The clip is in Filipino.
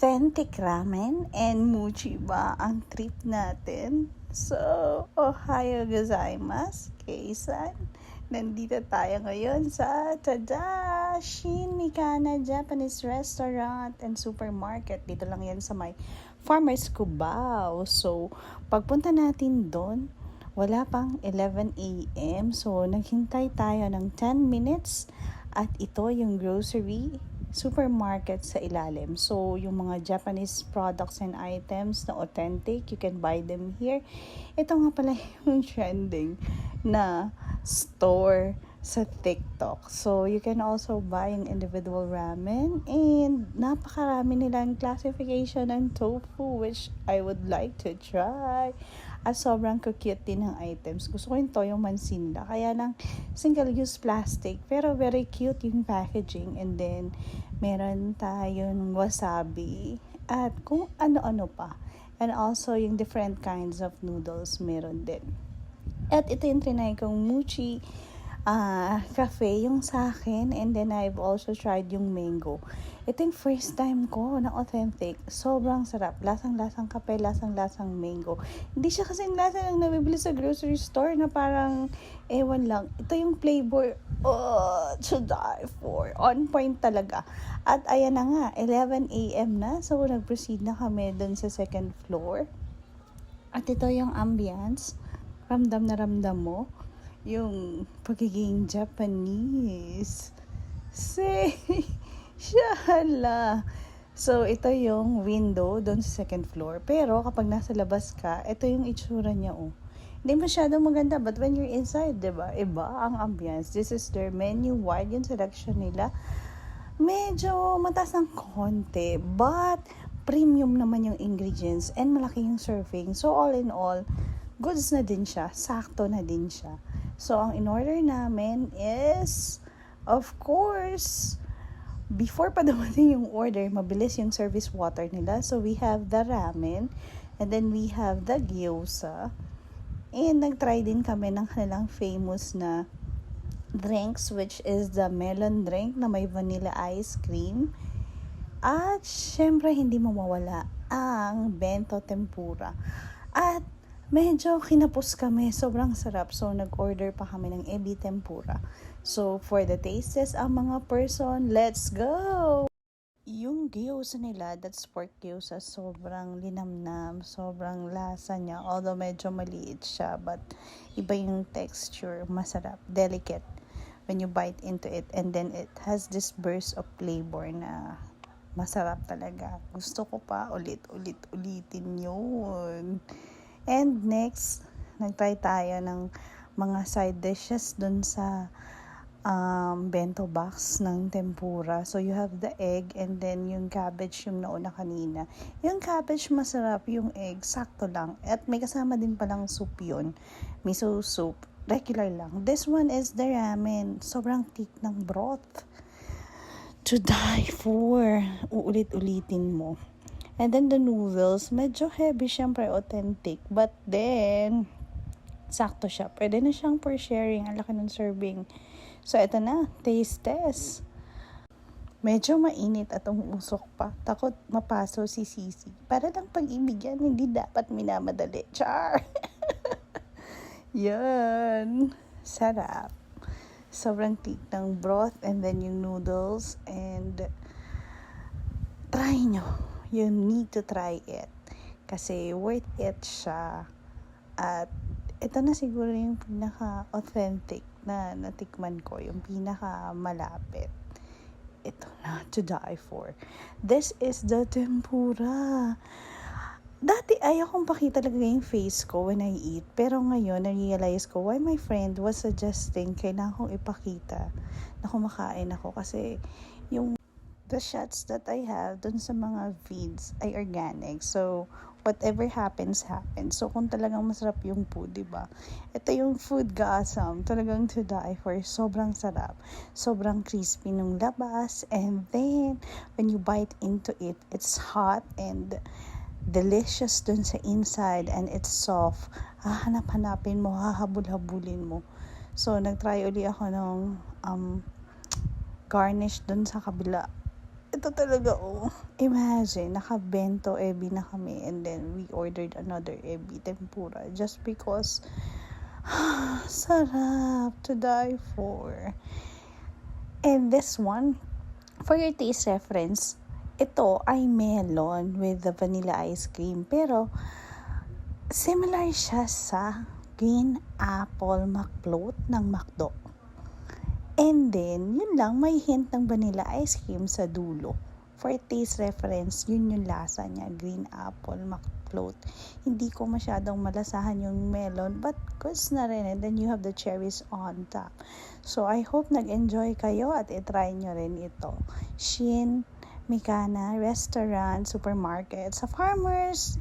authentic ramen and mochi ba ang trip natin? So, ohayo gozaimasu, Keisan. Nandito tayo ngayon sa Shin Mikana Japanese Restaurant and Supermarket. Dito lang yan sa may Farmers Cubao. So, pagpunta natin doon, wala pang 11 a.m. So, naghintay tayo ng 10 minutes at ito yung grocery supermarket sa ilalim. So, yung mga Japanese products and items na authentic, you can buy them here. Ito nga pala yung trending na store sa TikTok. So, you can also buy an individual ramen and napakarami nilang classification ng tofu which I would like to try. At sobrang cute din ng items. Gusto ko yung toyo mansin nila. Kaya lang single-use plastic. Pero very cute yung packaging. And then, meron tayong wasabi. At kung ano-ano pa. And also, yung different kinds of noodles meron din. At ito yung trinay kong mochi cafe yung sa akin. And then, I've also tried yung mango. Ito yung first time ko na authentic. Sobrang sarap. Lasang-lasang kape, lasang-lasang mango. Hindi siya kasing lasa lang nabibili sa grocery store na parang, ewan lang. Ito yung flavor, to die for. On point talaga. At ayan na nga, 11 a.m. na. So, nag-proceed na kami dun sa second floor. At ito yung ambience. Ramdam na ramdam mo yung pagiging Japanese. Say, shala. So, ito yung window doon sa second floor. Pero, kapag nasa labas ka, ito yung itsura niya, oh. Hindi masyadong maganda, but when you're inside, diba? Iba ang ambience. This is their menu, wide yung selection nila. Medyo mataas ng konti, but premium naman yung ingredients and malaki yung serving. So, all in all, goods na din siya. Sakto na din siya. So, ang in-order namin is, of course, before pa dumating yung order, mabilis yung service water nila. So, we have the ramen, and then we have the gyoza. And nag-try din kami ng kanilang famous na drinks, which is the melon drink na may vanilla ice cream. At, syempre, hindi mawawala ang bento tempura. At, medyo kinapos kami. Sobrang sarap. So, nag-order pa kami ng ebi tempura. So, for the tastes, ang mga person, let's go! Yung gyoza nila, that's pork gyoza, sobrang linamnam, sobrang lasa niya. Although medyo maliit siya, but iba yung texture, masarap, delicate when you bite into it. And then it has this burst of flavor na masarap talaga. Gusto ko pa ulitin yun. And next, nag-try tayo ng mga side dishes dun sa bento box ng tempura. So, you have the egg and then yung cabbage yung nauna kanina. Yung cabbage masarap, yung egg sakto lang. At may kasama din palang soup yun. Miso soup. Regular lang. This one is the ramen. Sobrang thick ng broth. To die for. Uulit-ulitin mo. And then the noodles, medyo heavy, syempre authentic. But then, sakto siya. Pwede na siyang for sharing. Ang laki ng serving. So, ito na. Taste test. Medyo mainit at umusok pa. Takot mapaso si Sisi. Para lang pag-ibig yan, hindi dapat minamadali. Char! Yan. Sarap. Sobrang thick ng broth and then yung noodles. And try nyo. You need to try it. Kasi worth it siya. At ito na siguro yung pinaka-authentic na natikman ko. Yung pinaka-malapit. Ito na, to die for. This is the tempura. Dati ayaw kong pakita talaga yung face ko when I eat. Pero ngayon, na-realize ko why my friend was suggesting kailangan kong ipakita na kumakain ako. Kasi yung the shots that I have dun sa mga feeds ay organic. So, whatever happens, happens. So, kung talagang masarap yung food, diba? Ito yung food gasm. Talagang to die for. Sobrang sarap. Sobrang crispy nung labas. And then, when you bite into it, it's hot and delicious dun sa inside. And it's soft. Hahanap-hanapin mo, hahabul-habulin mo. So, nag-try uli ako ng garnish dun sa kabila. ito talaga, oh. Imagine, naka-bento ebi na kami and then we ordered another ebi tempura just because sarap to die for. And this one, for your taste reference, ito ay melon with the vanilla ice cream. Pero, similar siya sa green apple McFloat ng McDo. And then, yun lang, may hint ng vanilla ice cream sa dulo. For taste reference, yun yung lasa niya, green apple McFloat. Hindi ko masyadong malasahan yung melon, but goods na rin. And then you have the cherries on top. So, I hope nag-enjoy kayo at itry nyo rin ito. Shin Mikana Restaurant, Supermarket sa Farmers.